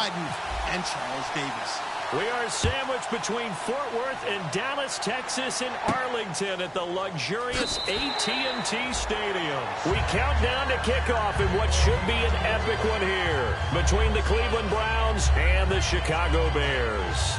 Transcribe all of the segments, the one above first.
Biden and Charles Davis. We are sandwiched between Fort Worth and Dallas, Texas, and Arlington at the luxurious AT&T Stadium. We count down to kickoff in what should be an epic one here between the Cleveland Browns and the Chicago Bears.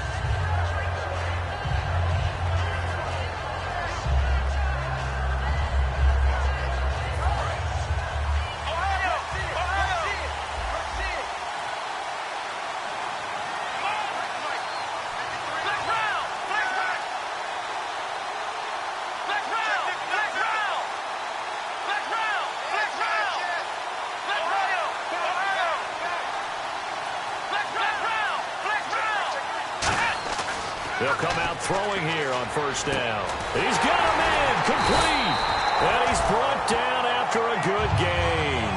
They'll come out throwing here on first down. He's got him in, complete. And he's brought down after a good gain.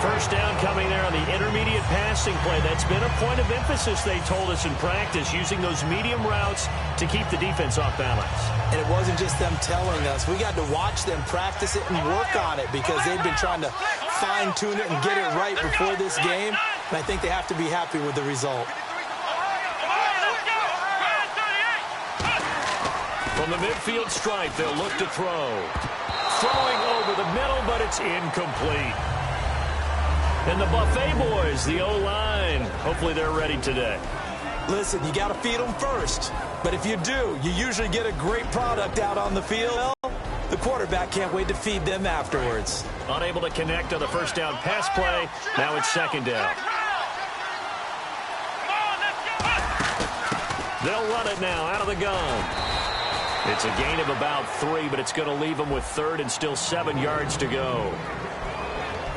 First down coming there on the intermediate passing play. That's been a point of emphasis, they told us in practice, using those medium routes to keep the defense off balance. And it wasn't just them telling us. We got to watch them practice it and work on it because they've been trying to fine-tune it and get it right before this game. And I think they have to be happy with the result. From the midfield stripe, they'll look to throw. Throwing over the middle, but it's incomplete. And the Buffet boys, the O-line, hopefully they're ready today. Listen, you got to feed them first. But if you do, you usually get a great product out on the field. The quarterback can't wait to feed them afterwards. Unable to connect on the first down pass play. Now it's second down. They'll run it now out of the gun. It's a gain of about 3, but it's going to leave them with third and still 7 yards to go.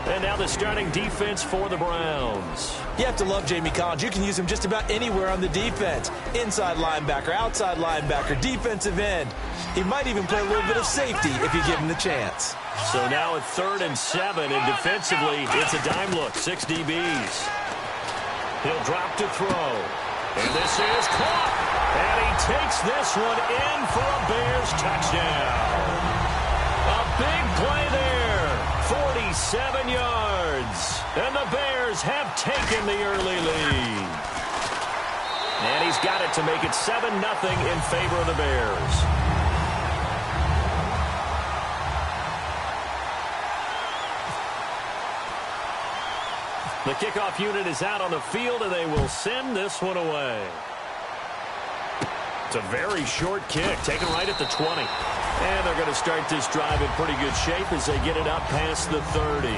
And now the starting defense for the Browns. You have to love Jamie Collins. You can use him just about anywhere on the defense. Inside linebacker, outside linebacker, defensive end. He might even play a little bit of safety if you give him the chance. So now it's 3rd and 7, and defensively, it's a dime look, 6 DBs. He'll drop to throw. And this is caught. And he takes this one in for a Bears touchdown. A big play there. 47 yards. And the Bears have taken the early lead. And he's got it to make it 7-0 in favor of the Bears. The kickoff unit is out on the field, and they will send this one away. It's a very short kick, taken right at the 20. And they're going to start this drive in pretty good shape as they get it up past the 30.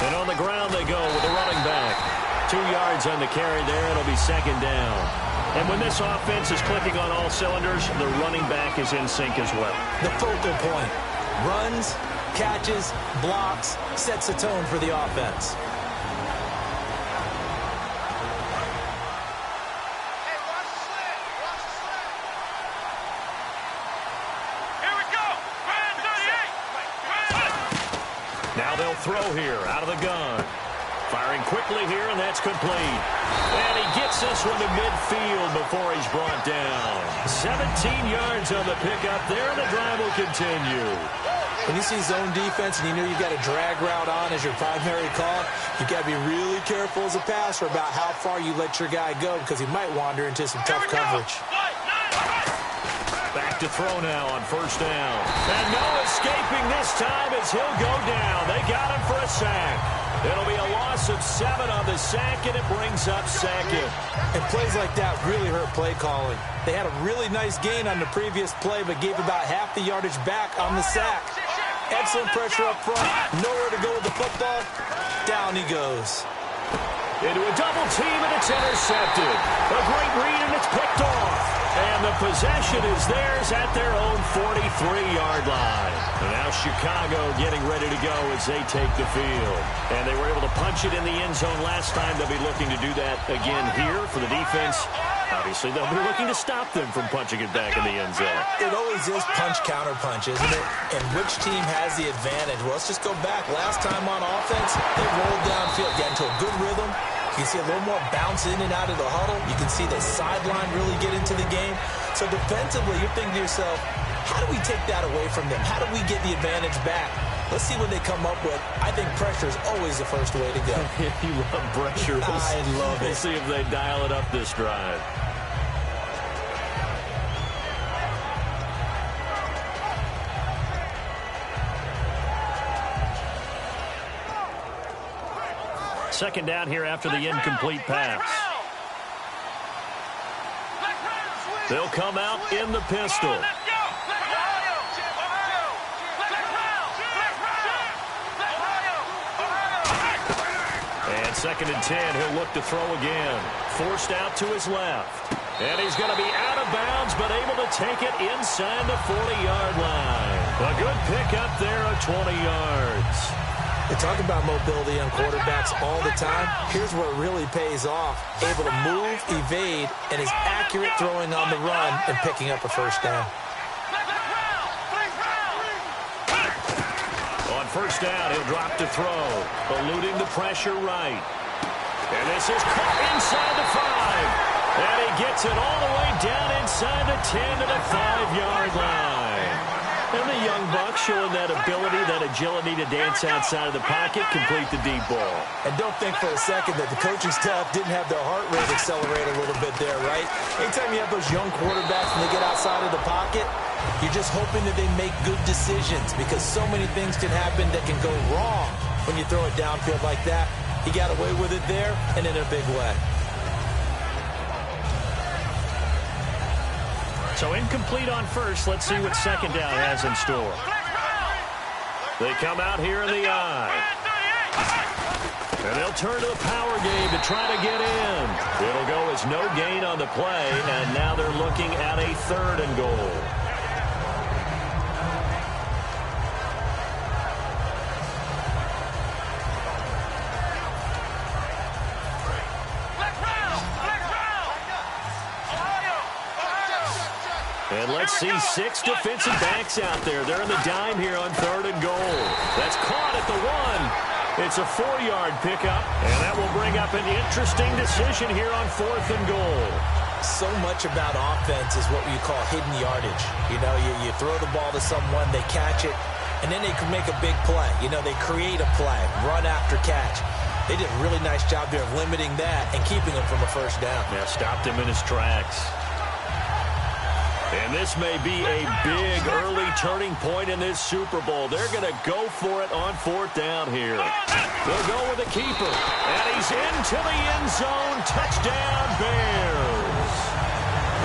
And on the ground they go with a running back. 2 yards on the carry there. It'll be second down. And when this offense is clicking on all cylinders, the running back is in sync as well. The focal point. Runs, catches, blocks, sets the tone for the offense. Here we go. Now they'll throw here out of the gun. Firing quickly here, and that's complete. And he gets this one to midfield before he's brought down. 17 yards on the pickup there, and the drive will continue. When you see zone defense and you know you've got a drag route on as your primary call, you've got to be really careful as a passer about how far you let your guy go because he might wander into some tough coverage. Back to throw now on first down. And no escaping this time as he'll go down. They got him for a sack. It'll be a loss of 7 on the sack, and it brings up second. And plays like that really hurt play calling. They had a really nice gain on the previous play, but gave about half the yardage back on the sack. Excellent pressure up front. Nowhere to go with the football. Down he goes. Into a double team, and it's intercepted. A great read, and it's picked off. And the possession is theirs at their own 43-yard line. And now Chicago getting ready to go as they take the field. And they were able to punch it in the end zone last time. They'll be looking to do that again here for the defense. Obviously, they'll be looking to stop them from punching it back in the end zone. It always is punch-counter-punch, isn't it? And which team has the advantage? Well, let's just go back. Last time on offense, they rolled downfield, got into a good rhythm, You can see a little more bounce in and out of the huddle. You can see the sideline really get into the game. So defensively, you're thinking to yourself, how do we take that away from them? How do we get the advantage back? Let's see what they come up with. I think pressure is always the first way to go. You love pressure. I love it. We'll see if they dial it up this drive. Second down here after the incomplete pass. They'll come out in the pistol. And 2nd and 10, he'll look to throw again. Forced out to his left. And he's going to be out of bounds, but able to take it inside the 40-yard line. A good pickup there of 20 yards. They talk about mobility on quarterbacks all the time. Here's where it really pays off. Able to move, evade, and is accurate throwing on the run and picking up a first down. On first down, he'll drop to throw. Eluding the pressure right. And this is caught inside the 5. And he gets it all the way down inside the 10 to the 5-yard line. And the young buck showing that ability, that agility to dance outside of the pocket, complete the deep ball. And don't think for a second that the coaching staff didn't have their heart rate accelerate a little bit there, right? Anytime you have those young quarterbacks and they get outside of the pocket, you're just hoping that they make good decisions because so many things can happen that can go wrong when you throw it downfield like that. He got away with it there and in a big way. So incomplete on first. Let's see what second down has in store. They come out here in the eye. And they'll turn to the power game to try to get in. It'll go as no gain on the play, and now they're looking at a 3rd and goal. And let's see 6 defensive backs out there. They're in the dime here on 3rd and goal. That's caught at the 1. It's a 4-yard pickup, and that will bring up an interesting decision here on 4th and goal. So much about offense is what you call hidden yardage. You know, you throw the ball to someone, they catch it, and then they can make a big play. You know, they create a play, run after catch. They did a really nice job there of limiting that and keeping him from a first down. Yeah, stopped him in his tracks. And this may be a big early turning point in this Super Bowl. They're going to go for it on 4th down here. They'll go with the keeper. And he's into the end zone. Touchdown, Bears.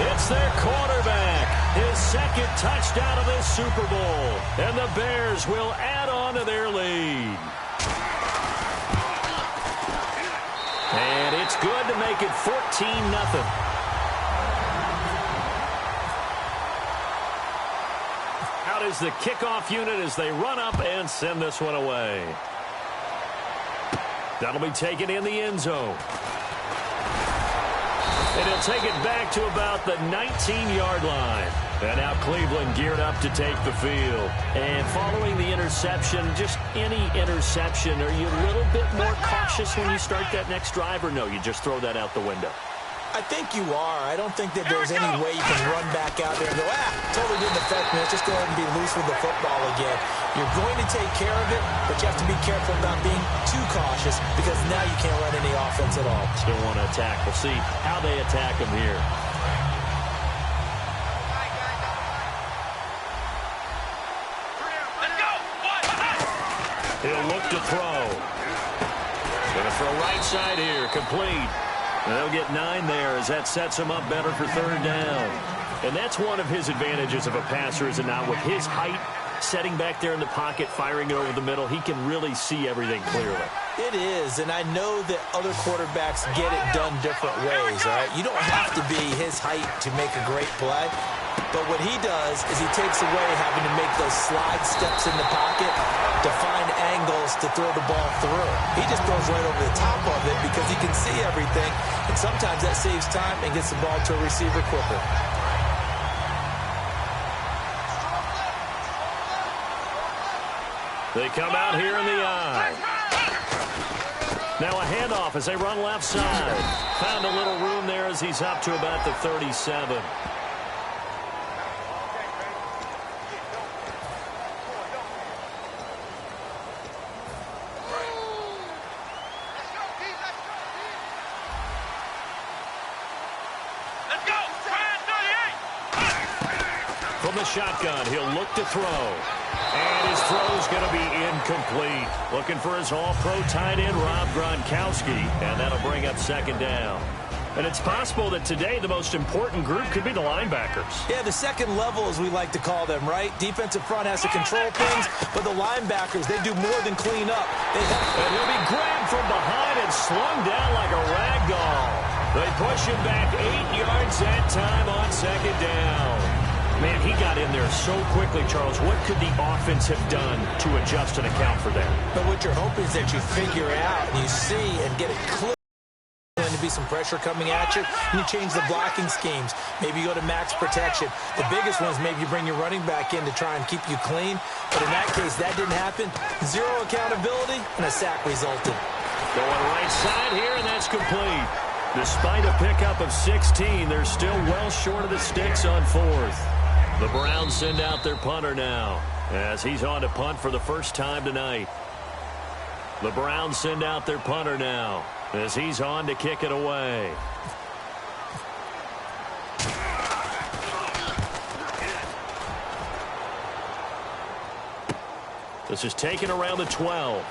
It's their quarterback. His 2nd touchdown of this Super Bowl. And the Bears will add on to their lead. And it's good to make it 14-0. Is the kickoff unit as they run up and send this one away. That'll be taken in the end zone. And he'll take it back to about the 19-yard line. And now Cleveland geared up to take the field. And following the interception, just any interception, are you a little bit more cautious when you start that next drive, or no, you just throw that out the window? I think you are. I don't think that there's any way you can run back out there and go, totally didn't affect me. Let's just go ahead and be loose with the football again. You're going to take care of it, but you have to be careful about being too cautious because now you can't run any offense at all. Still want to attack. We'll see how they attack them here. He'll look to throw. Going to throw right side here. Complete. They'll get 9 there as that sets him up better for 3rd down. And that's one of his advantages of a passer, is it not? With his height, setting back there in the pocket, firing it over the middle, he can really see everything clearly. It is, and I know that other quarterbacks get it done different ways, all right? You don't have to be his height to make a great play. But what he does is he takes away having to make those slide steps in the pocket to find angles to throw the ball through. He just throws right over the top of it because he can see everything, and sometimes that saves time and gets the ball to a receiver quicker. They come out here in the eye. Now a handoff as they run left side. Found a little room there as he's up to about the 37. From the shotgun, he'll look to throw. And his throw's going to be incomplete. Looking for his all-pro tight end, Rob Gronkowski. And that'll bring up second down. And it's possible that today the most important group could be the linebackers. Yeah, the second level, as we like to call them, right? Defensive front has to control things, but the linebackers, they do more than clean up. And he'll be grabbed from behind and slung down like a rag doll. They push him back 8 yards that time on second down. Man, he got in there so quickly, Charles. What could the offense have done to adjust and account for that? But what you're hoping is that you figure out and you see and get it clear. Going to be some pressure coming at you, and you change the blocking schemes. Maybe you go to max protection. The biggest one is maybe you bring your running back in to try and keep you clean. But in that case, that didn't happen. Zero accountability, and a sack resulted. Going right side here, and that's complete. Despite a pickup of 16, they're still well short of the sticks on fourth. The Browns send out their punter now as he's on to punt for the first time tonight. The Browns send out their punter now as he's on to kick it away. This is taken around the 12.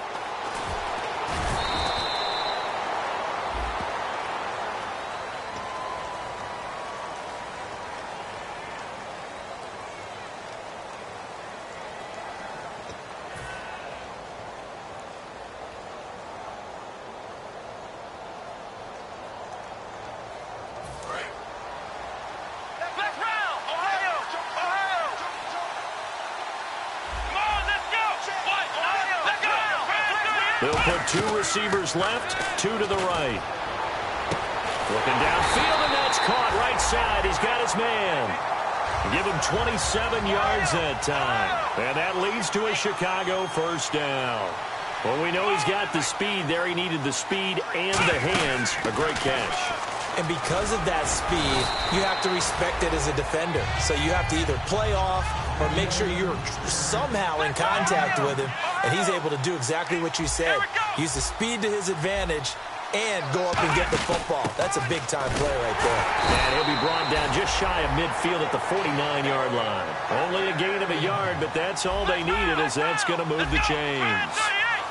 They'll put 2 receivers left, 2 to the right. Looking downfield, and that's caught right side. He's got his man. Give him 27 yards that time. And that leads to a Chicago first down. Well, we know he's got the speed there. He needed the speed and the hands. A great catch. And because of that speed, you have to respect it as a defender. So you have to either play off or make sure you're somehow in contact with him. And he's able to do exactly what you said. Use the speed to his advantage and go up and get the football. That's a big-time play right there. And he'll be brought down just shy of midfield at the 49-yard line. Only a gain of a yard, but that's all they needed, as that's going to move the chains.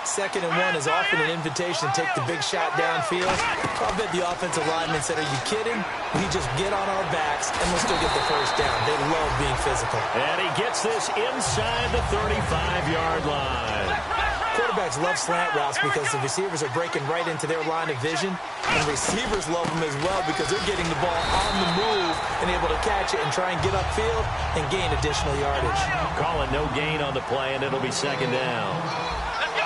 2nd and 1 is often an invitation to take the big shot downfield. I'll bet the offensive lineman said, are you kidding? We just get on our backs, and we'll still get the first down. They love being physical. And he gets this inside the 35-yard line. Quarterbacks love slant routes because the receivers are breaking right into their line of vision. And receivers love them as well because they're getting the ball on the move and able to catch it and try and get upfield and gain additional yardage. Call it no gain on the play, and it'll be second down.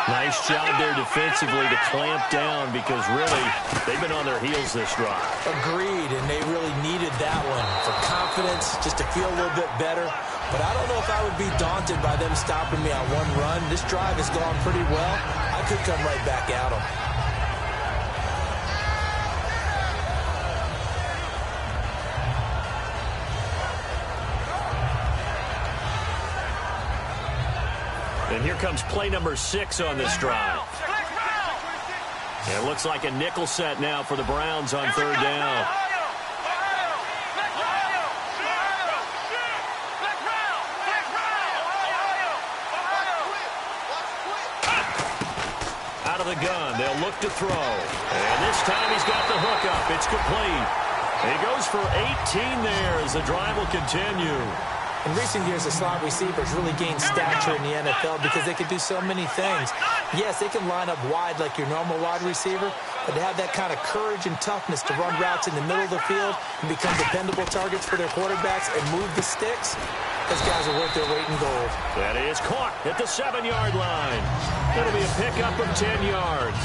Nice job there defensively to clamp down because really they've been on their heels this drive. Agreed, and they really needed that one for confidence, just to feel a little bit better. But I don't know if I would be daunted by them stopping me on one run. This drive has gone pretty well. I could come right back at them. And here comes play number 6 on this drive. It looks like a nickel set now for the Browns on 3rd down. Out of the gun, they'll look to throw. And this time he's got the hook up. It's complete. He goes for 18 there as the drive will continue. In recent years, the slot receivers really gained stature in the NFL because they can do so many things. Yes, they can line up wide like your normal wide receiver, but to have that kind of courage and toughness to run routes in the middle of the field and become dependable targets for their quarterbacks and move the sticks, those guys are worth their weight in gold. That is caught at the 7-yard line. It'll be a pickup of 10 yards,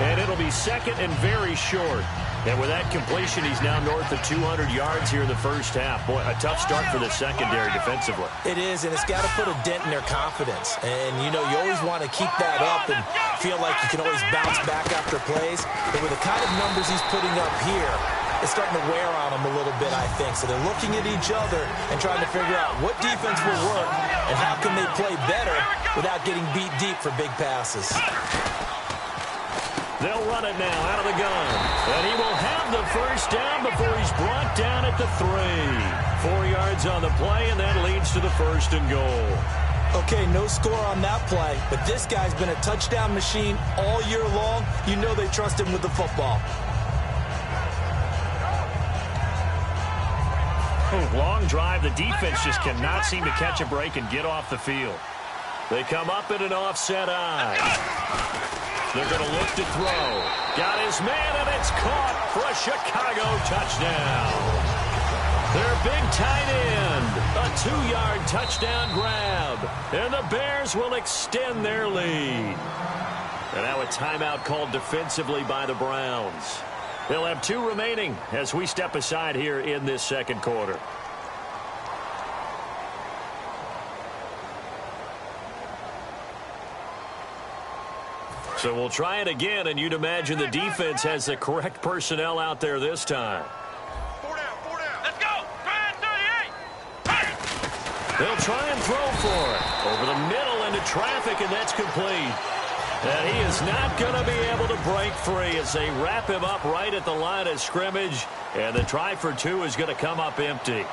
and it'll be second and very short. And with that completion, he's now north of 200 yards here in the first half. Boy, a tough start for the secondary defensively. It is, and it's got to put a dent in their confidence. And, you know, you always want to keep that up and feel like you can always bounce back after plays. But with the kind of numbers he's putting up here, it's starting to wear on them a little bit, I think. So they're looking at each other and trying to figure out what defense will work and how can they play better without getting beat deep for big passes. They'll run it now out of the gun. And he will have the first down before he's brought down at the 3. 4 yards on the play, and that leads to the 1st and goal. Okay, no score on that play, but this guy's been a touchdown machine all year long. You know they trust him with the football. Long drive. The defense just cannot seem to catch a break and get off the field. They come up in an offset eye. They're going to look to throw. Got his man, and it's caught for a Chicago touchdown. Their big tight end, a 2-yard touchdown grab. And the Bears will extend their lead. And now a timeout called defensively by the Browns. They'll have 2 remaining as we step aside here in this second quarter. So we'll try it again, and you'd imagine the defense has the correct personnel out there this time. 4 down. Let's go. Try it, 38. They'll try and throw for it. Over the middle into traffic, and that's complete. And he is not going to be able to break free as they wrap him up right at the line of scrimmage. And the try for 2 is going to come up empty.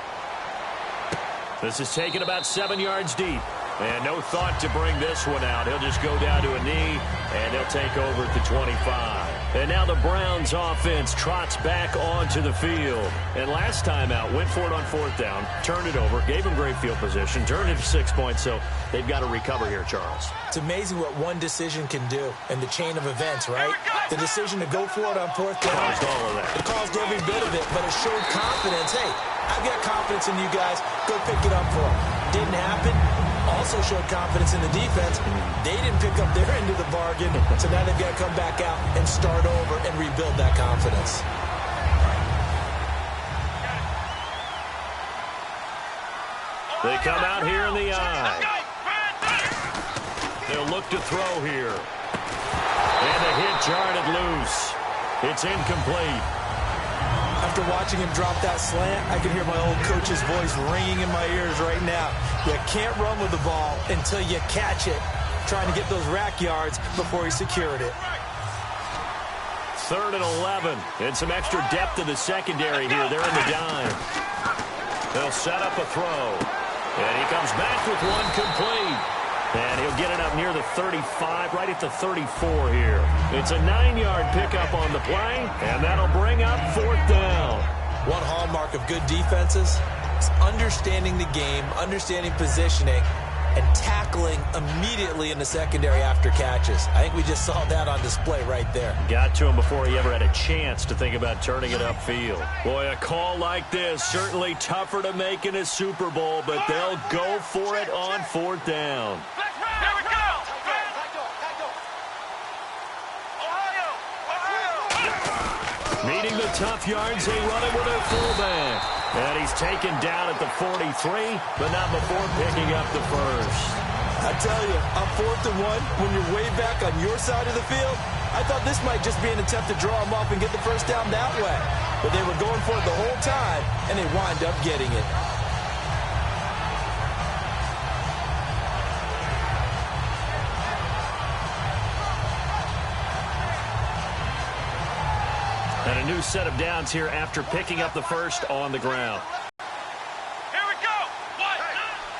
This is taken about 7 yards deep. And no thought to bring this one out. He'll just go down to a knee, and he'll take over at the 25. And now the Browns offense trots back onto the field. And last time out, went for it on 4th down, turned it over, gave him great field position, turned it to 6 points, so they've got to recover here, Charles. It's amazing what one decision can do in the chain of events, right? The decision to go for it on 4th down. Caused all of that. It caused every bit of it, but it showed confidence. Hey, I've got confidence in you guys. Go pick it up for them. Didn't happen. Also showed confidence in the defense. They didn't pick up their end of the bargain, so now they've got to come back out and start over and rebuild that confidence. They come out here in the eye. They'll look to throw here. And the hit jarred it loose. It's incomplete. After watching him drop that slant, I can hear my old coach's voice ringing in my ears right now. You can't run with the ball until you catch it, trying to get those rack yards before he secured it. 3rd and 11. And some extra depth in the secondary here. They're in the dime. They'll set up a throw. And he comes back with one complete. And he'll get it up near the 35, right at the 34 here. It's a 9-yard pickup on the play, and that'll bring up 4th down. One hallmark of good defenses is understanding the game, understanding positioning, and tackling immediately in the secondary after catches. I think we just saw that on display right there. Got to him before he ever had a chance to think about turning it upfield. Boy, a call like this, certainly tougher to make in a Super Bowl, but they'll go for it on 4th down. Here we go. Ohio. Meeting the tough yards, they run it with their fullback. And he's taken down at the 43, but not before picking up the first. I tell you, on 4th and 1, when you're way back on your side of the field, I thought this might just be an attempt to draw him off and get the first down that way. But they were going for it the whole time, and they wind up getting it. And a new set of downs here after picking up the first on the ground. Here we go. What?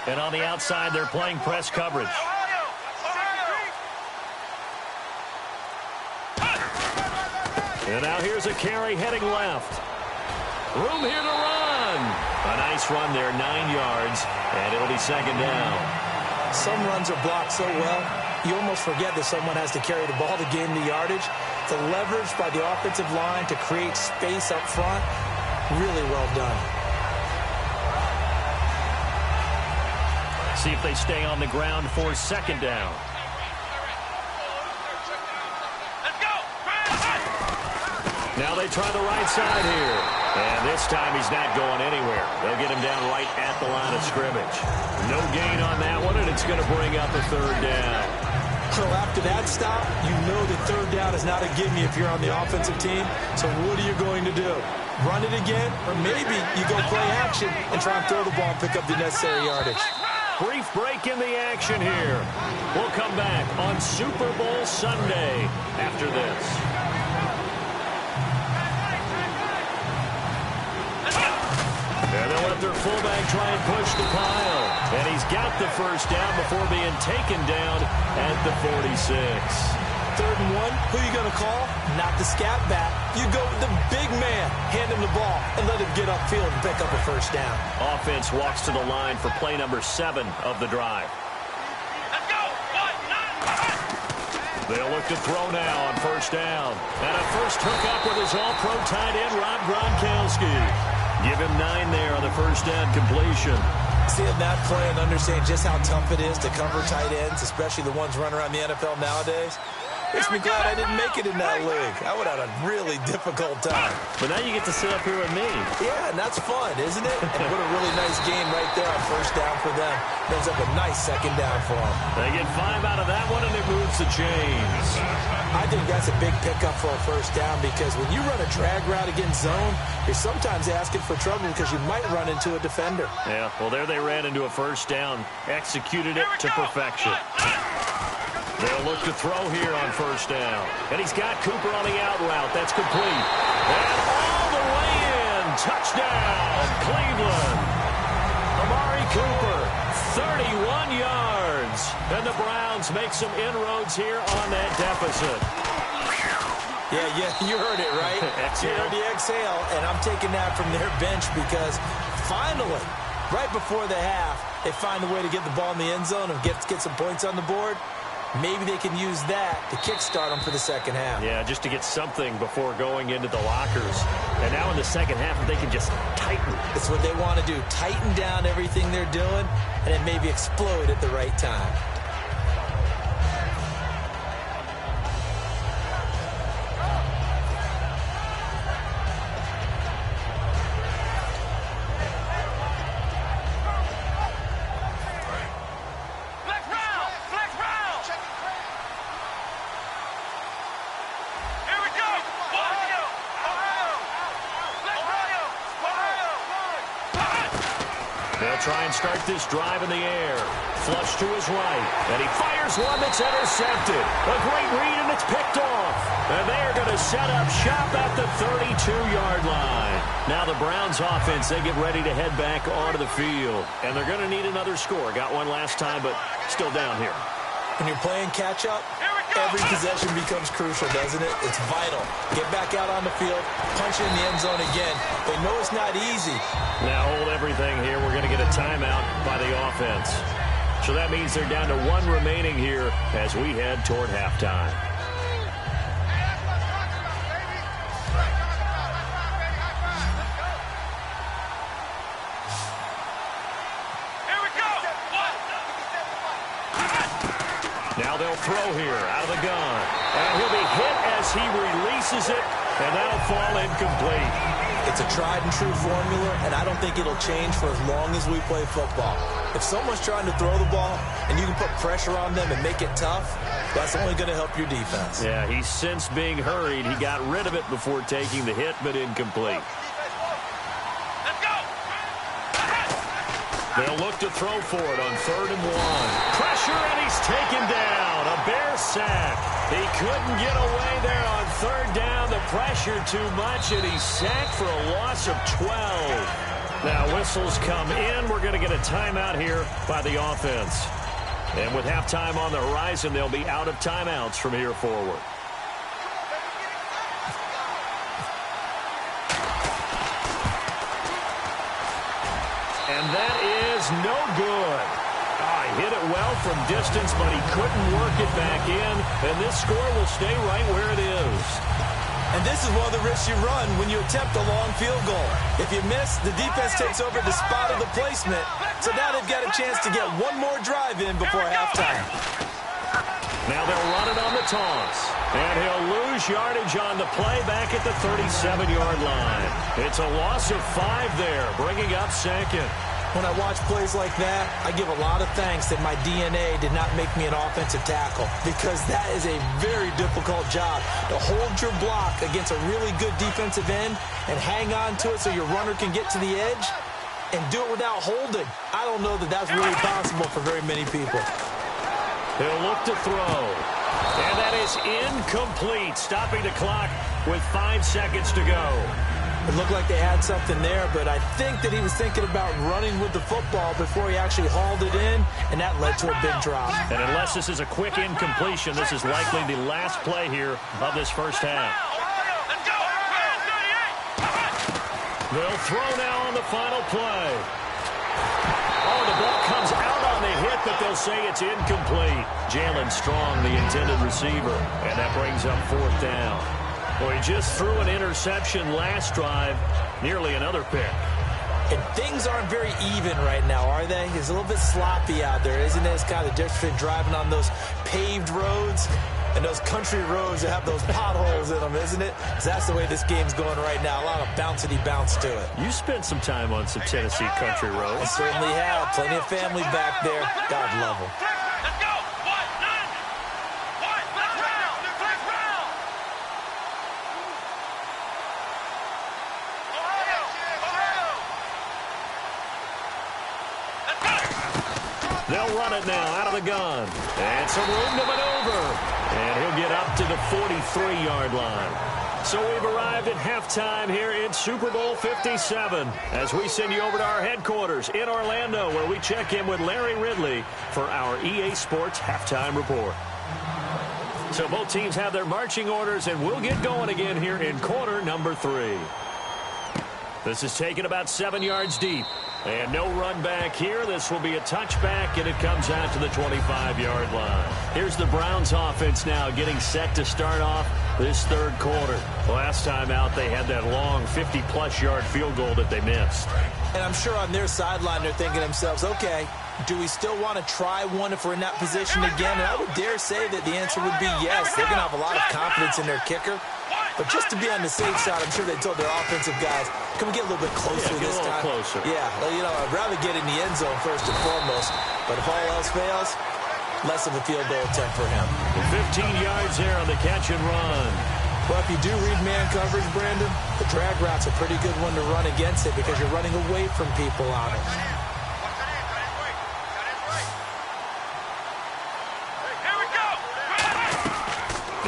And on the outside, they're playing press coverage. And now here's a carry heading left. Room here to run. A nice run there, 9 yards, and it'll be 2nd down. Some runs are blocked so well, you almost forget that someone has to carry the ball to gain the yardage. The leverage by the offensive line to create space up front, really well done. See if they stay on the ground for 2nd down. Let's go. Now they try the right side here. And this time he's not going anywhere. They'll get him down right at the line of scrimmage. No gain on that one, and it's going to bring up a 3rd down. So after that stop, you know that third down is not a gimme if you're on the offensive team. So what are you going to do? Run it again? Or maybe you go play action and try and throw the ball and pick up the necessary yardage. Brief break in the action here. We'll come back on Super Bowl Sunday after this. And they'll let their fullback try and push the pile. And he's got the first down before being taken down at the 46. 3rd and 1, who are you going to call? Not the scat back. You go with the big man, hand him the ball, and let him get upfield and pick up a first down. Offense walks to the line for play number 7 of the drive. Let's go. They'll look to throw now on first down. And a first hookup with his all-pro tight end, Rob Gronkowski. Give him 9 there on the first down completion. Seeing that play and understanding just how tough it is to cover tight ends, especially the ones running around the NFL nowadays, makes me glad I didn't make it in that league. I would have had a really difficult time. But now you get to sit up here with me. Yeah, and that's fun, isn't it? And what a really nice game right there on first down for them. Ends up a nice second down for them. They get 5 out of that one, and it moves the chains. I think that's a big pickup for a first down because when you run a drag route against zone, you're sometimes asking for trouble because you might run into a defender. Yeah, well, there they ran into a first down, executed it to perfection. They'll look to throw here on first down. And he's got Cooper on the out route. That's complete. And all the way in. Touchdown, Cleveland. Amari Cooper, 31 yards. And the Browns make some inroads here on that deficit. Yeah, you heard it, right? You heard the exhale, and I'm taking that from their bench because finally, right before the half, they find a way to get the ball in the end zone and get some points on the board. Maybe they can use that to kickstart them for the second half. Yeah, just to get something before going into the lockers. And now in the second half, they can just tighten. It's what they want to do. Tighten down everything they're doing, and then maybe explode at the right time. They'll try and start this drive in the air. Flush to his right. And he fires one that's intercepted. A great read, and it's picked off. And they are going to set up shop at the 32-yard line. Now the Browns offense, they get ready to head back onto the field. And they're going to need another score. Got one last time, but still down here. When you're playing catch-up, every possession becomes crucial, doesn't it? It's vital. Get back out on the field, punch in the end zone again. They know it's not easy. Now hold everything here. We're going to get a timeout by the offense. So that means they're down to 1 remaining here as we head toward halftime. Now they'll throw here out of the gun. And he'll be hit as he releases it, and that'll fall incomplete. It's a tried-and-true formula, and I don't think it'll change for as long as we play football. If someone's trying to throw the ball and you can put pressure on them and make it tough, that's only going to help your defense. Yeah, he's since being hurried. He got rid of it before taking the hit, but incomplete. They'll look to throw for it on 3rd and 1. Pressure, and he's taken down. A Bear sack. He couldn't get away there on 3rd down. The pressure too much, and he's sacked for a loss of 12. Now whistles come in. We're going to get a timeout here by the offense. And with halftime on the horizon, they'll be out of timeouts from here forward. And that is no good. He hit it well from distance, but he couldn't work it back in. And this score will stay right where it is. And this is one of the risks you run when you attempt a long field goal. If you miss, the defense takes over the spot of the placement. So now they've got a chance to get one more drive in before halftime. Now they'll run it on the toss. And he'll lose yardage on the play back at the 37-yard line. It's a loss of 5 there, bringing up 2nd. When I watch plays like that, I give a lot of thanks that my DNA did not make me an offensive tackle, because that is a very difficult job to hold your block against a really good defensive end and hang on to it so your runner can get to the edge and do it without holding. I don't know that that's really possible for very many people. He'll look to throw. And that is incomplete, stopping the clock with 5 seconds to go. It looked like they had something there, but I think that he was thinking about running with the football before he actually hauled it in, and that led to a big drop. And unless this is a quick incompletion, this is likely the last play here of this first half. Let's go! 38! They'll throw now on the final play. Oh, the ball comes out on the hit, but they'll say it's incomplete. Jalen Strong, the intended receiver, and that brings up 4th down. Well, he just threw an interception last drive, nearly another pick. And things aren't very even right now, are they? It's a little bit sloppy out there, isn't it? It's kind of different between driving on those paved roads and those country roads that have those potholes in them, isn't it? 'Cause that's the way this game's going right now. A lot of bouncy bounce to it. You spent some time on some Tennessee country I roads. certainly have. Plenty of family back there. God love them. Let's go! One, nine! One, let's round! Let's round! Ohio! Ohio! Let's go! They'll run it now out of the gun. And some room to maneuver. And he'll get up to the 43-yard line. So we've arrived at halftime here in Super Bowl 57 as we send you over to our headquarters in Orlando, where we check in with Larry Ridley for our EA Sports Halftime Report. So both teams have their marching orders, and we'll get going again here in quarter number 3. This is taken about 7 yards deep. And no run back here. This will be a touchback, and it comes out to the 25-yard line. Here's the Browns offense now getting set to start off this third quarter. Last time out, they had that long 50-plus yard field goal that they missed. And I'm sure on their sideline they're thinking to themselves, okay, do we still want to try one if we're in that position again? And I would dare say that the answer would be yes. They're going to have a lot of confidence in their kicker. But just to be on the safe side, I'm sure they told their offensive guys, can we get a little bit closer this time? Closer. Yeah, well, you know, I'd rather get in the end zone first and foremost. But if all else fails, less of a field goal attempt for him. 15 yards there on the catch and run. Well, if you do read man coverage, Brandon, the drag route's a pretty good one to run against it because you're running away from people on it. Here we go!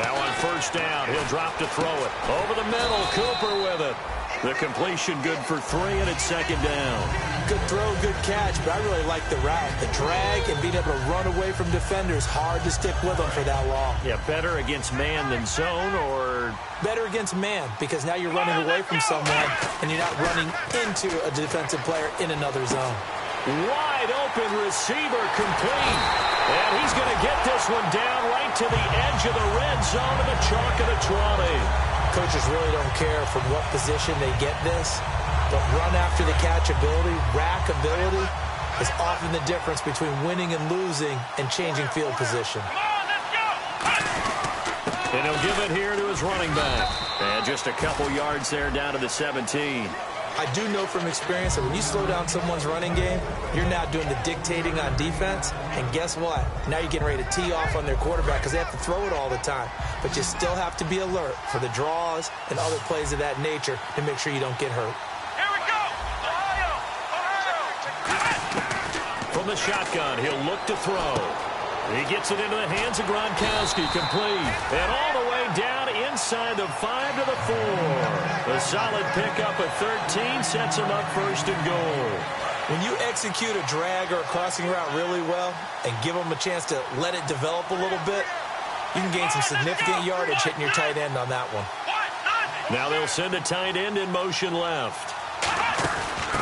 Now on first down, he'll drop to throw it. Over the middle, Cooper with it. The completion good for 3, and it's second down. Good throw, good catch, but I really like the route. The drag and being able to run away from defenders, hard to stick with them for that long. Yeah, better against man than zone, or... Better against man, because now you're running away from someone, and you're not running into a defensive player in another zone. Wide open receiver complete. And he's going to get this one down right to the edge of the red zone of the chalk of the 20. Coaches really don't care from what position they get this, but run after the catch ability, rack ability, is often the difference between winning and losing and changing field position. Come on, let's go! And he'll give it here to his running back. And just a couple yards there down to the 17. I do know from experience that when you slow down someone's running game, you're now doing the dictating on defense. And guess what? Now you're getting ready to tee off on their quarterback because they have to throw it all the time. But you still have to be alert for the draws and other plays of that nature to make sure you don't get hurt. Here we go! Ohio! Ohio! From the shotgun, he'll look to throw. He gets it into the hands of Gronkowski, complete. And all the way down inside the 5 to the 4. A solid pickup at 13 sets him up first and goal. When you execute a drag or a crossing route really well and give them a chance to let it develop a little bit, you can gain some significant yardage hitting your tight end on that one. Now they'll send a tight end in motion left.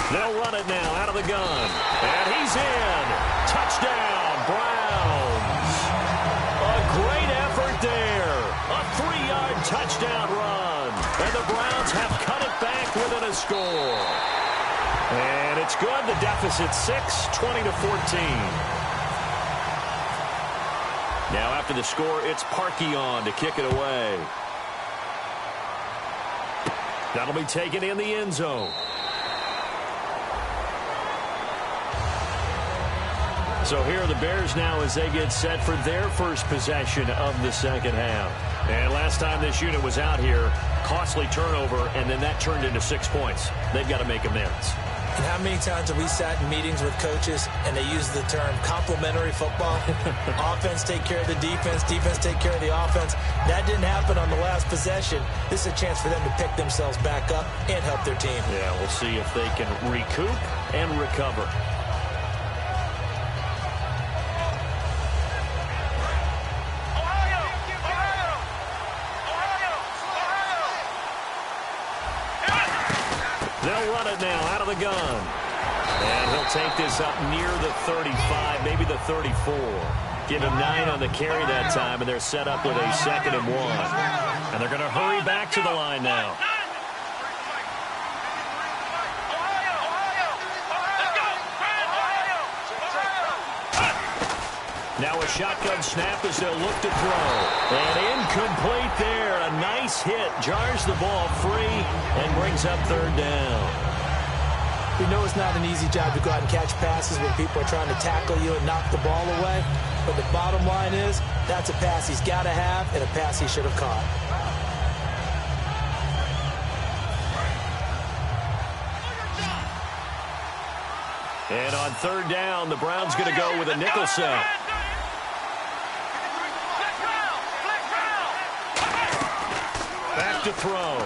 They'll run it now out of the gun. And he's in. Touchdown, Browns. A great effort there. A 3-yard touchdown run. And the Browns have cut it back within a score. And it's good. The deficit 6, 20-14. Now after the score, it's Parkey on to kick it away. That'll be taken in the end zone. So here are the Bears now as they get set for their first possession of the second half. And last time this unit was out here, costly turnover, and then that turned into 6 points. They've got to make amends. And how many times have we sat in meetings with coaches and they use the term complementary football? Offense take care of the defense, defense take care of the offense. That didn't happen on the last possession. This is a chance for them to pick themselves back up and help their team. Yeah, we'll see if they can recoup and recover. They'll run it now out of the gun. And he'll take this up near the 35, maybe the 34. Give him 9 on the carry that time, and they're set up with a 2nd and 1. And they're going to hurry back to the line now. Now a shotgun snap as they'll look to throw. And incomplete there. A nice hit. Jars the ball free and brings up 3rd down. We know it's not an easy job to go out and catch passes when people are trying to tackle you and knock the ball away. But the bottom line is that's a pass he's got to have and a pass he should have caught. And on 3rd down, the Browns going to go with a nickel set. Back to throw.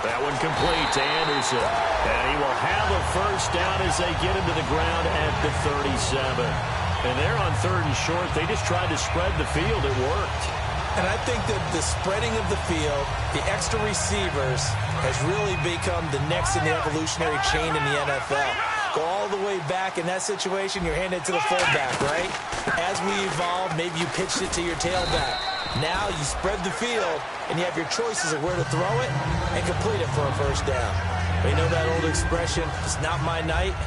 That one complete to Anderson. And he will have a 1st down as they get him to the ground at the 37. And they're on 3rd and short. They just tried to spread the field. It worked. And I think that the spreading of the field, the extra receivers, has really become the next in the evolutionary chain in the NFL. Go all the way back in that situation, you're handed to the fullback, right? As we evolve, maybe you pitched it to your tailback. Now you spread the field, and you have your choices of where to throw it and complete it for a 1st down. We know that old expression, it's not my night.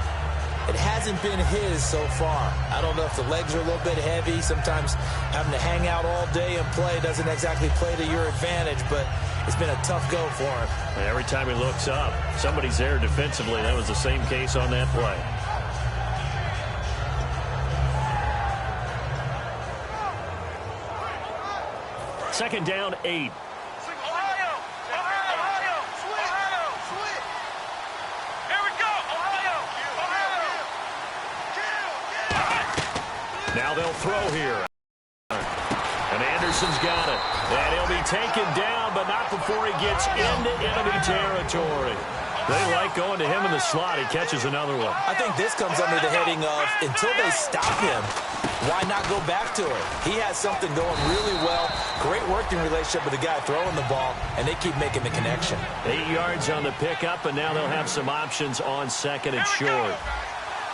It hasn't been his so far. I don't know if the legs are a little bit heavy. Sometimes having to hang out all day and play doesn't exactly play to your advantage, but it's been a tough go for him. And every time he looks up, somebody's there defensively. That was the same case on that play. Second down, 8. Now they'll throw here. And Anderson's got it. And he'll be taken down, but not before he gets into enemy territory. They like going to him in the slot. He catches another one. I think this comes under the heading of, until they stop him, why not go back to it? He has something going really well. Great working relationship with the guy throwing the ball, and they keep making the connection. 8 yards on the pickup, and now they'll have some options on 2nd and short.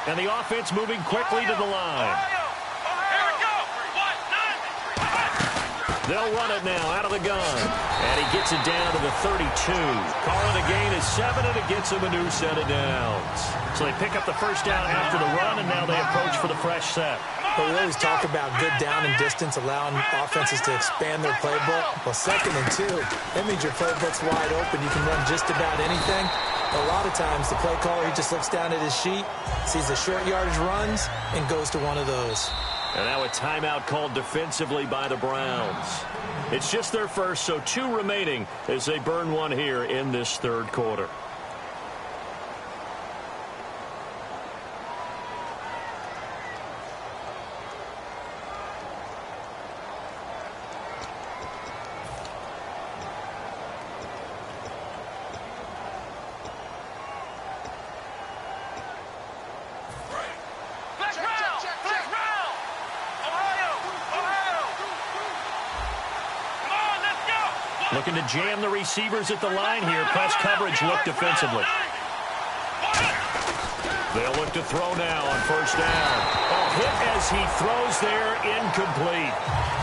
And the offense moving quickly to the line. They'll run it now out of the gun. And he gets it down to the 32. Calling a gain of 7, and it gets him a new set of downs. So they pick up the 1st down after the run, and now they approach for the fresh set. But we always talk about good down and distance, allowing offenses to expand their playbook. Well, 2nd and 2, that means your playbook's wide open. You can run just about anything. A lot of times, the play caller, he just looks down at his sheet, sees the short yardage runs, and goes to one of those. And now a timeout called defensively by the Browns. It's just their first, so 2 remaining as they burn one here in this 3rd quarter. Looking to jam the receivers at the line here. Press coverage look defensively. They'll look to throw now on 1st down. Oh, hit as he throws there, incomplete.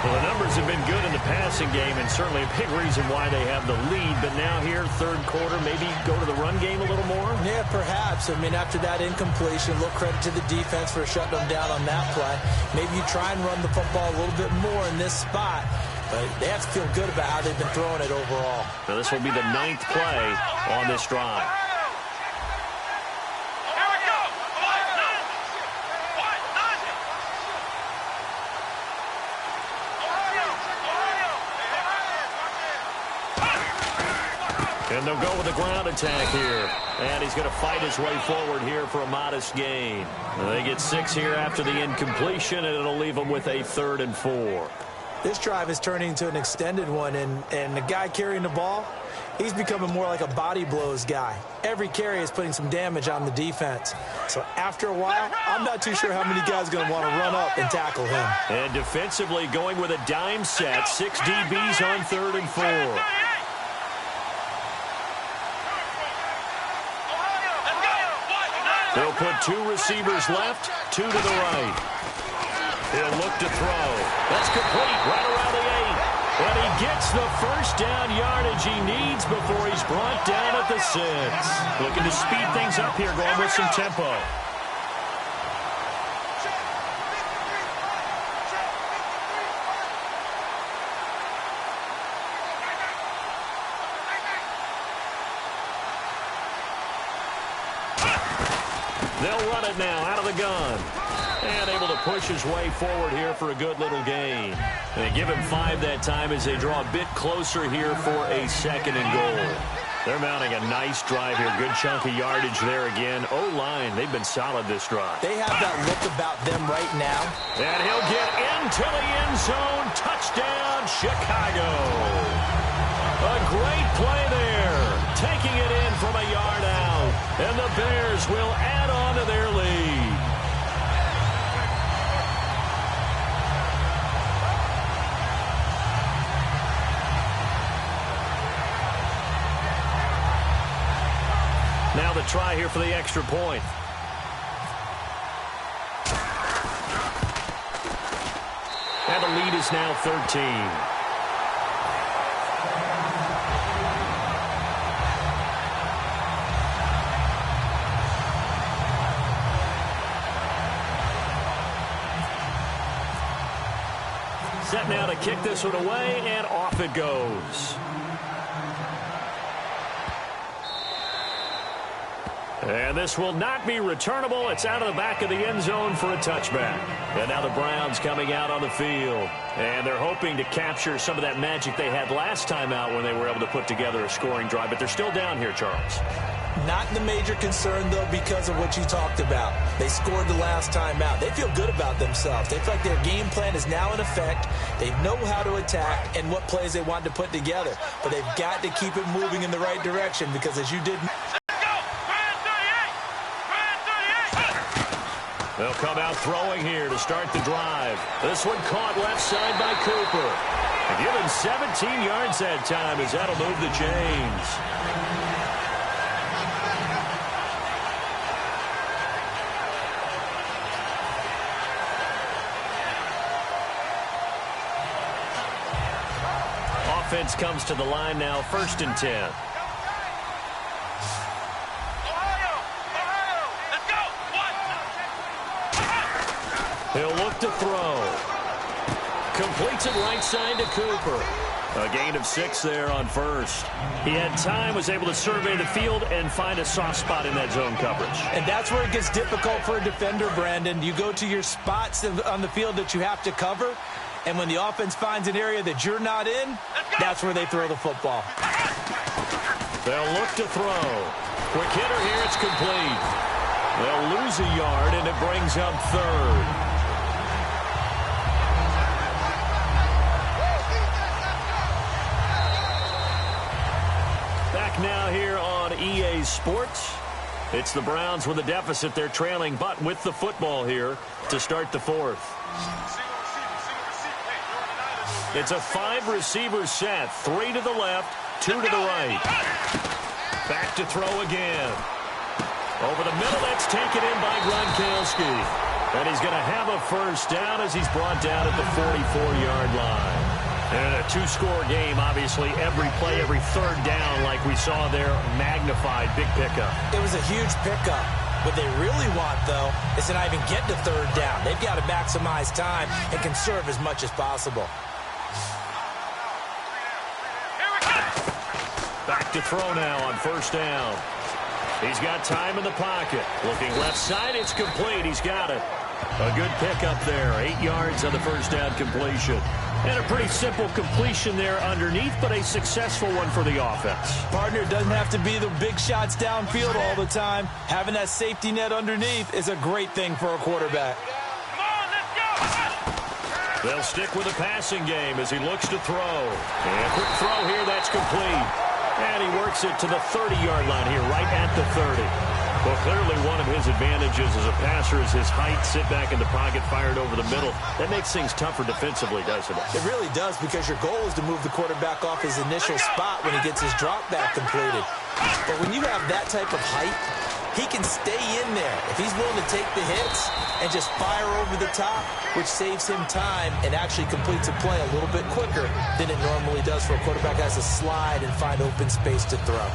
Well, the numbers have been good in the passing game, and certainly a big reason why they have the lead. But now here, 3rd quarter, maybe go to the run game a little more? Yeah, perhaps. I mean, after that incompletion, a little credit to the defense for shutting them down on that play. Maybe you try and run the football a little bit more in this spot. But they have to feel good about how they've been throwing it overall. Now this will be the 9th play on this drive. And they'll go with a ground attack here. And he's going to fight his way forward here for a modest gain. They get 6 here after the incompletion, and it'll leave them with a 3rd and 4. This drive is turning into an extended one, and the guy carrying the ball, he's becoming more like a body blows guy. Every carry is putting some damage on the defense. So after a while, I'm not too sure how many guys are going to want to run up and tackle him. And defensively going with a dime set, 6 DBs on 3rd and 4. They'll put 2 receivers left, 2 to the right. He'll look to throw. That's complete right around the 8. And he gets the first down yardage he needs before he's brought down at the 6. Looking to speed things up here, going with some tempo. They'll run it now out of the gun. And able to push his way forward here for a good little gain. And they give him 5 that time as they draw a bit closer here for a 2nd and goal. They're mounting a nice drive here. Good chunk of yardage there again. O-line, they've been solid this drive. They have that look about them right now. And he'll get into the end zone. Touchdown, Chicago. A great play there. Taking it in from a yard out. And the Bears will add on to their lead. Now the try here for the extra point. And the lead is now 13. Set now to kick this one away, and off it goes. And this will not be returnable. It's out of the back of the end zone for a touchback. And now the Browns coming out on the field. And they're hoping to capture some of that magic they had last time out when they were able to put together a scoring drive. But they're still down here, Charles. Not the major concern, though, because of what you talked about. They scored the last time out. They feel good about themselves. They feel like their game plan is now in effect. They know how to attack and what plays they want to put together. But they've got to keep it moving in the right direction because, as you did... They'll come out throwing here to start the drive. This one caught left side by Cooper. Given 17 yards that time as that'll move the chains. Offense comes to the line now, 1st and 10. He'll look to throw. Completes it right side to Cooper. A gain of 6 there on 1st. He had time, was able to survey the field and find a soft spot in that zone coverage. And that's where it gets difficult for a defender, Brandon. You go to your spots on the field that you have to cover, and when the offense finds an area that you're not in, that's where they throw the football. They'll look to throw. Quick hitter here, it's complete. They'll lose a yard, and it brings up 3rd. Back now here on EA Sports. It's the Browns with a deficit. They're trailing, but with the football here to start the 4th. It's a 5-receiver set. 3 to the left, 2 to the right. Back to throw again. Over the middle, that's taken in by Gronkowski. And he's going to have a first down as he's brought down at the 44-yard line. And a 2-score game, obviously, every play, every 3rd down, like we saw there, magnified, big pickup. It was a huge pickup. What they really want, though, is to not even get to 3rd down. They've got to maximize time and conserve as much as possible. Back to throw now on 1st down. He's got time in the pocket. Looking left side, it's complete. He's got it. A good pickup there. 8 yards on the first down completion. And a pretty simple completion there underneath, but a successful one for the offense. Partner, doesn't have to be the big shots downfield all the time. Having that safety net underneath is a great thing for a quarterback. They'll stick with the passing game as he looks to throw. And quick throw here, that's complete. And he works it to the 30-yard line here, right at the 30. Well, clearly one of his advantages as a passer is his height, sit back in the pocket, fired over the middle. That makes things tougher defensively, doesn't it? It really does, because your goal is to move the quarterback off his initial spot when he gets his drop back completed. But when you have that type of height, he can stay in there if he's willing to take the hits and just fire over the top, which saves him time and actually completes a play a little bit quicker than it normally does for a quarterback that has to slide and find open space to throw.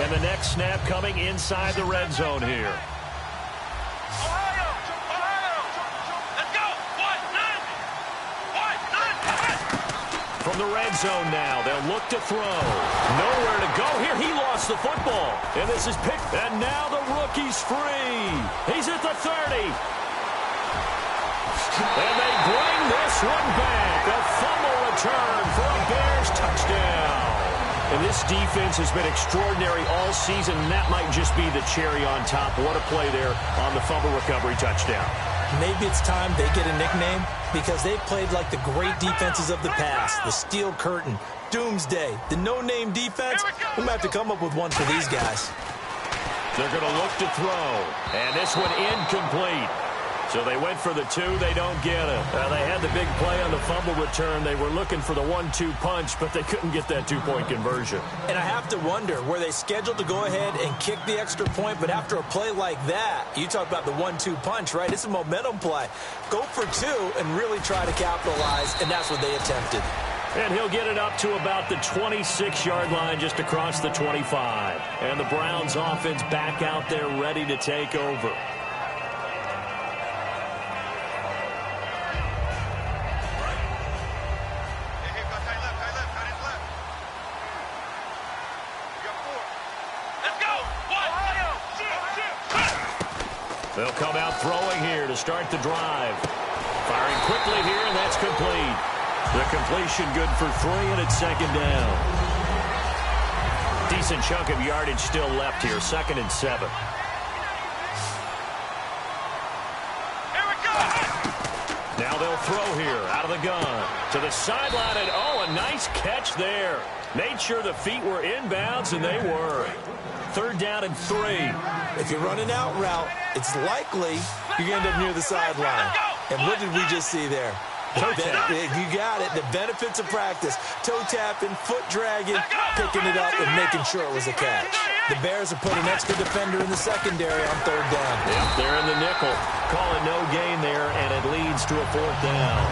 And the next snap coming inside the red zone here. From the red zone now, they'll look to throw. Nowhere to go here. He lost the football. And this is picked. And now the rookie's free. He's at the 30. And they bring this one back. A fumble return for a Bears touchdown. And this defense has been extraordinary all season, and that might just be the cherry on top. What a play there on the fumble recovery touchdown. Maybe it's time they get a nickname, because they've played like the great defenses of the past. The Steel Curtain, Doomsday, the no-name defense. We might have to come up with one for these guys. They're going to look to throw. And this one incomplete. So they went for the 2. They don't get it. They had the big play on the fumble return. They were looking for the 1-2 punch, but they couldn't get that 2-point conversion. And I have to wonder, were they scheduled to go ahead and kick the extra point, but after a play like that, you talk about the 1-2 punch, right? It's a momentum play. Go for 2 and really try to capitalize, and that's what they attempted. And he'll get it up to about the 26-yard line, just across the 25. And the Browns offense back out there ready to take over. They'll come out throwing here to start the drive. Firing quickly here, and that's complete. The completion good for 3, and it's second down. Decent chunk of yardage still left here, 2nd and 7. Here we go! Now they'll throw here, out of the gun. To the sideline, and oh, a nice catch there. Made sure the feet were inbounds, and they were. 3rd down and 3. If you're running out route, it's likely you're going to end up near the sideline. And what did we just see there? You got it. The benefits of practice. Toe tapping, foot dragging, picking it up, and making sure it was a catch. The Bears have put an extra defender in the secondary on 3rd down. Yep, they're in the nickel. Call it no gain there, and it leads to a 4th down.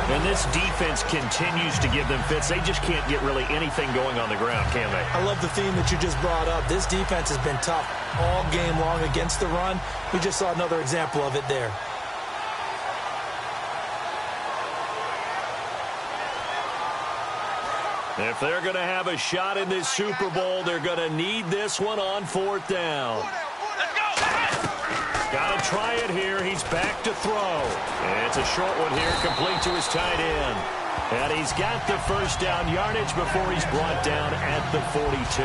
And this defense continues to give them fits. They just can't get really anything going on the ground, can they? I love the theme that you just brought up. This defense has been tough all game long against the run. We just saw another example of it there. If they're going to have a shot in this Super Bowl, they're going to need this one on 4th down. Got to try it here. He's back to throw. And it's a short one here, complete to his tight end. And he's got the first down yardage before he's brought down at the 42.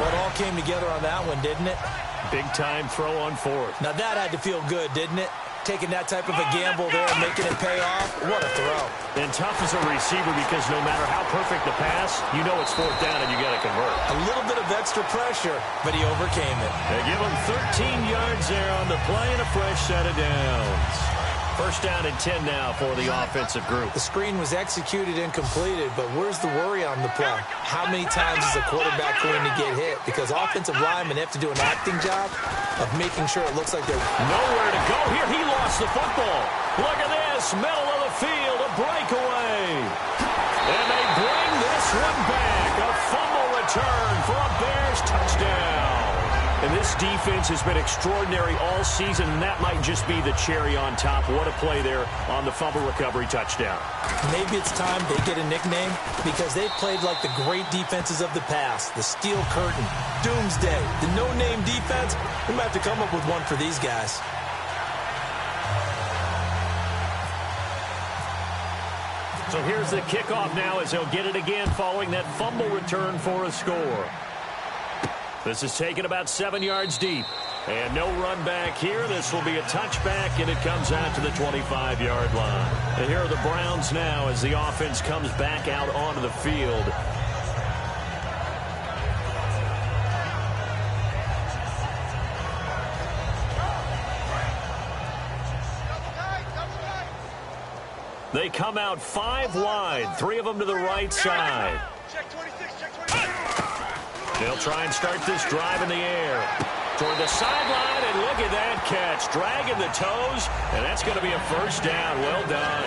Well, it all came together on that one, didn't it? Big-time throw on 4th. Now, that had to feel good, didn't it? Taking that type of a gamble there and making it pay off. What a throw. And tough as a receiver, because no matter how perfect the pass, you know it's 4th down and you got to convert. A little bit of extra pressure, but he overcame it. They give him 13 yards there on the play and a fresh set of downs. 1st down and 10 now for the offensive group. The screen was executed and completed, but where's the worry on the play? How many times is a quarterback going to get hit? Because offensive linemen have to do an acting job of making sure it looks like they're nowhere to go here. He lost the football. Look at this, middle of the field, a breakaway. And they bring this one back. A fumble return for a Bears touchdown. And this defense has been extraordinary all season, and that might just be the cherry on top. What a play there on the fumble recovery touchdown. Maybe it's time they get a nickname because they've played like the great defenses of the past. The Steel Curtain, Doomsday, the no-name defense. We might have to come up with one for these guys. So here's the kickoff now as he'll get it again following that fumble return for a score. This is taken about 7 yards deep. And no run back here. This will be a touchback, and it comes out to the 25-yard line. And here are the Browns now as the offense comes back out onto the field. They come out 5 wide, 3 of them to the right side. Check 26, check 26. They'll try and start this drive in the air. Toward the sideline, and look at that catch. Dragging the toes, and that's going to be a first down. Well done.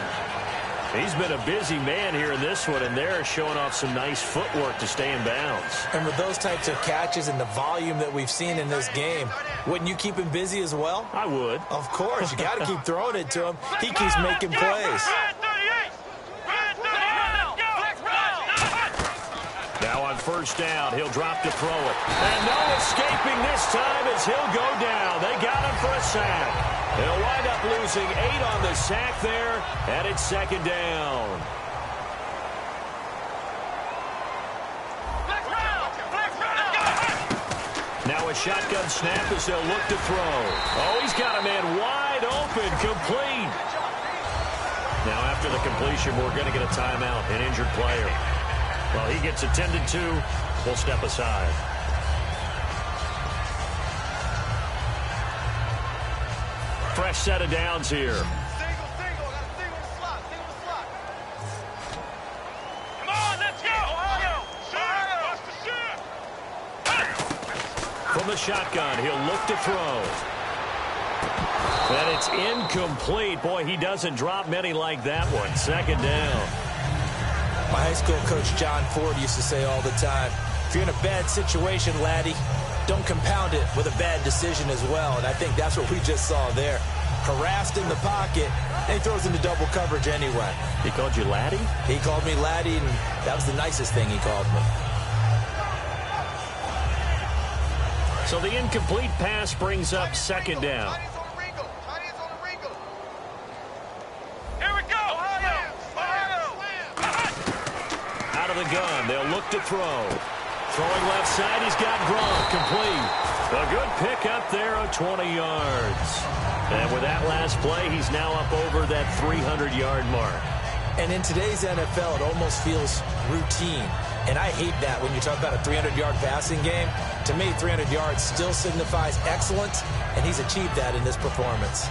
He's been a busy man here in this one, and they're showing off some nice footwork to stay in bounds. And with those types of catches and the volume that we've seen in this game, wouldn't you keep him busy as well? I would. Of course. You got to keep throwing it to him. He keeps making plays. Now on first down, he'll drop to throw it. And no escaping this time as he'll go down. They got him for a sack. They'll wind up losing 8 on the sack there, and it's second down. Now a shotgun snap as they'll look to throw. Oh, he's got a man wide open, complete. Now after the completion, we're going to get a timeout, an injured player. Well, he gets attended to. We'll step aside. Fresh set of downs here. Single. Got a single slot. Come on, let's go. From the shotgun, he'll look to throw. And it's incomplete. Boy, he doesn't drop many like that one. Second down. My high school coach, John Ford, used to say all the time, if you're in a bad situation, laddie, don't compound it with a bad decision as well. And I think that's what we just saw there. Harassed in the pocket, and he throws into double coverage anyway. He called you laddie? He called me laddie, and that was the nicest thing he called me. So the incomplete pass brings up second down. Here we go. Out of the gun, they'll look to throw. Throwing left side, he's got Gronk, complete. A good pickup there of 20 yards. And with that last play, he's now up over that 300-yard mark. And in today's NFL, it almost feels routine. And I hate that when you talk about a 300-yard passing game. To me, 300 yards still signifies excellence, and he's achieved that in this performance.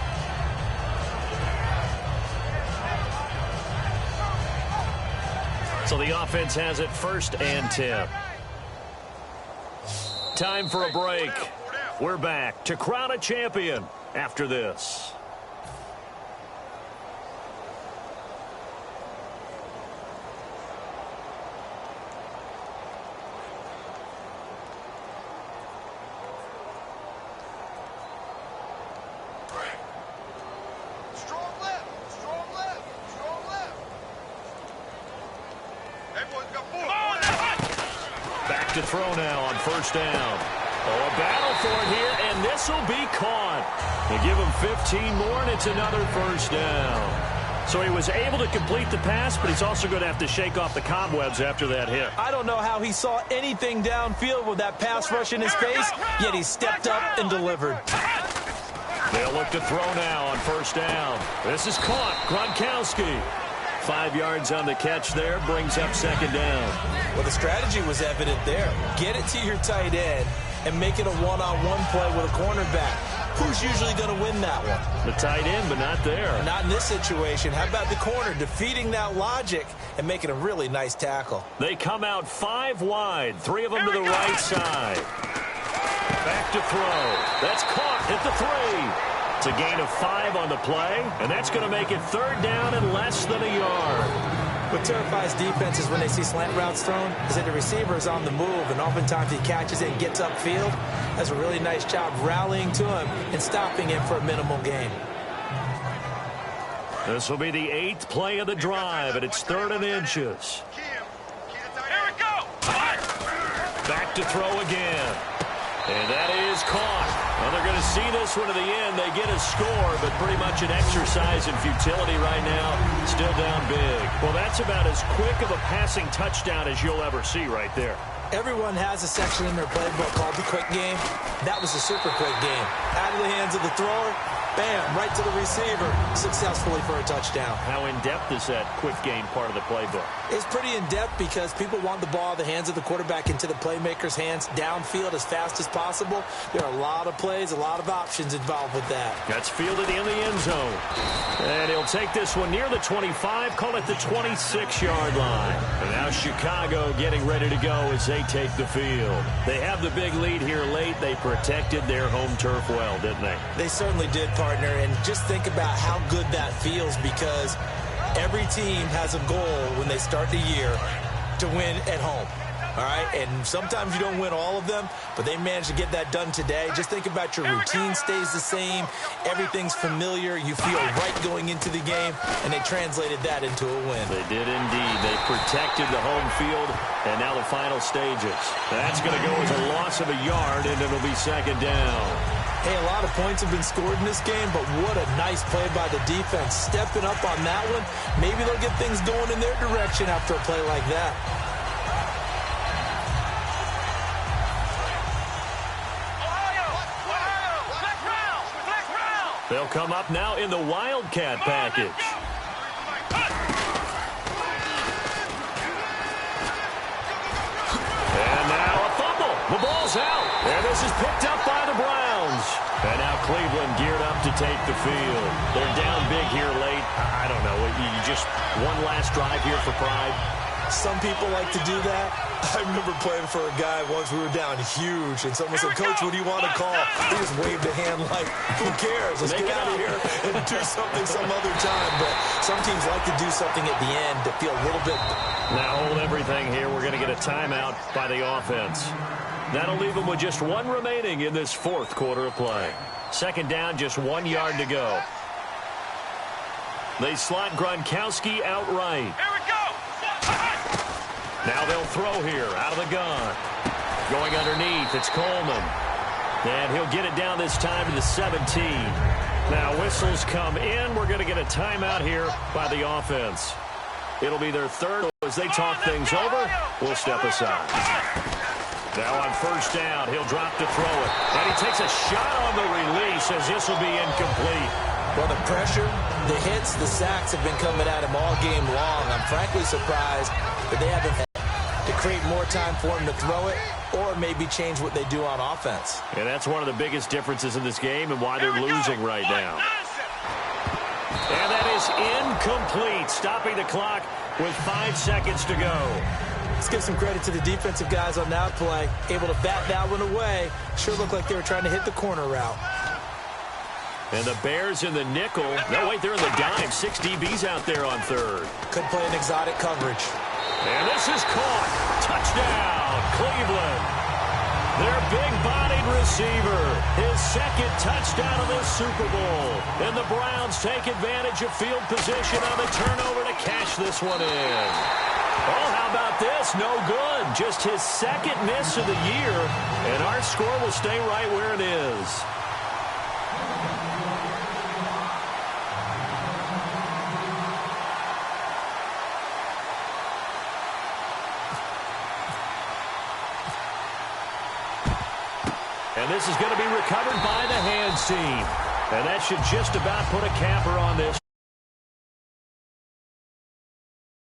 So the offense has it first and 10. Time for a break. We're back to crown a champion after this. Back to throw now on first down. Oh, a battle for it here, and this will be caught. They give him 15 more, and it's another first down. So he was able to complete the pass, but he's also going to have to shake off the cobwebs after that hit. I don't know how he saw anything downfield with that pass rush in his face, yet he stepped up and delivered. They'll look to throw now on first down. This is caught. Gronkowski. 5 yards on the catch there, brings up second down. Well, the strategy was evident there. Get it to your tight end and make it a one-on-one play with a cornerback. Who's usually going to win that one? The tight end, but not there. Not in this situation. How about the corner defeating that logic and making a really nice tackle? They come out 5 wide, 3 of them to the right side. Back to throw. That's caught at the 3. It's a gain of 5 on the play, and that's going to make it third down and less than a yard. What terrifies defenses when they see slant routes thrown is that the receiver is on the move, and oftentimes he catches it and gets upfield. Does a really nice job rallying to him and stopping him for a minimal gain. This will be the 8th play of the drive, and it's 3rd and inches. Here we go. Back to throw again. And that is caught. Well, they're going to see this one to the end. They get a score, but pretty much an exercise in futility right now. Still down big. Well, that's about as quick of a passing touchdown as you'll ever see right there. Everyone has a section in their playbook called the quick game. That was a super quick game. Out of the hands of the thrower, bam, right to the receiver, successfully for a touchdown. How in-depth is that quick game part of the playbook? It's pretty in-depth because people want the ball in the hands of the quarterback into the playmaker's hands downfield as fast as possible. There are a lot of plays, a lot of options involved with that. That's fielded in the end zone. And he'll take this one near the 25, call it the 26-yard line. And now Chicago getting ready to go as they take the field. They have the big lead here late. They protected their home turf well, didn't they? They certainly did, partner. And just think about how good that feels, because every team has a goal when they start the year to win at home. All right, and sometimes you don't win all of them, but they managed to get that done today. Just think about your routine stays the same. Everything's familiar. You feel right going into the game, and they translated that into a win. They did indeed. They protected the home field, and now the final stages. That's going to go as a loss of a yard, and it'll be 2nd down. Hey, a lot of points have been scored in this game, but what a nice play by the defense. Stepping up on that one, maybe they'll get things going in their direction after a play like that. They'll come up now in the Wildcat package. And now a fumble. The ball's out. And this is picked up by the Browns. And now Cleveland geared up to take the field. They're down big here late. I don't know. You just one last drive here for pride. Some people like to do that. I remember playing for a guy once. We were down huge, and someone said, "Coach, what do you want to call?" He just waved a hand like, "Who cares? Let's get out of here and do something some other time." But some teams like to do something at the end to feel a little bit. Now hold everything here. We're going to get a timeout by the offense. That'll leave them with just one remaining in this 4th quarter of play. 2nd down, just 1 yard to go. They slot Gronkowski outright. Here we go. Now they'll throw here out of the gun. Going underneath, it's Coleman. And he'll get it down this time to the 17. Now whistles come in. We're going to get a timeout here by the offense. It'll be their 3rd as they talk things over. We'll step aside. Now on 1st down, he'll drop to throw it. And he takes a shot on the release as this will be incomplete. Well, the pressure, the hits, the sacks have been coming at him all game long. I'm frankly surprised that they haven't had to create more time for him to throw it or maybe change what they do on offense. And that's one of the biggest differences in this game and why they're losing right now. And that is incomplete, stopping the clock with 5 seconds to go. Let's give some credit to the defensive guys on that play. Able to bat that one away. Sure looked like they were trying to hit the corner route. And the Bears in the nickel. No, wait, they're in the dime. 6 DBs out there on 3rd. Could play an exotic coverage. And this is caught. Touchdown, Cleveland. Their big-bodied receiver. His 2nd touchdown of this Super Bowl. And the Browns take advantage of field position on the turnover to cash this one in. Oh, how about this? No good. Just his 2nd miss of the year. And our score will stay right where it is. And this is going to be recovered by the hands team. And that should just about put a capper on this.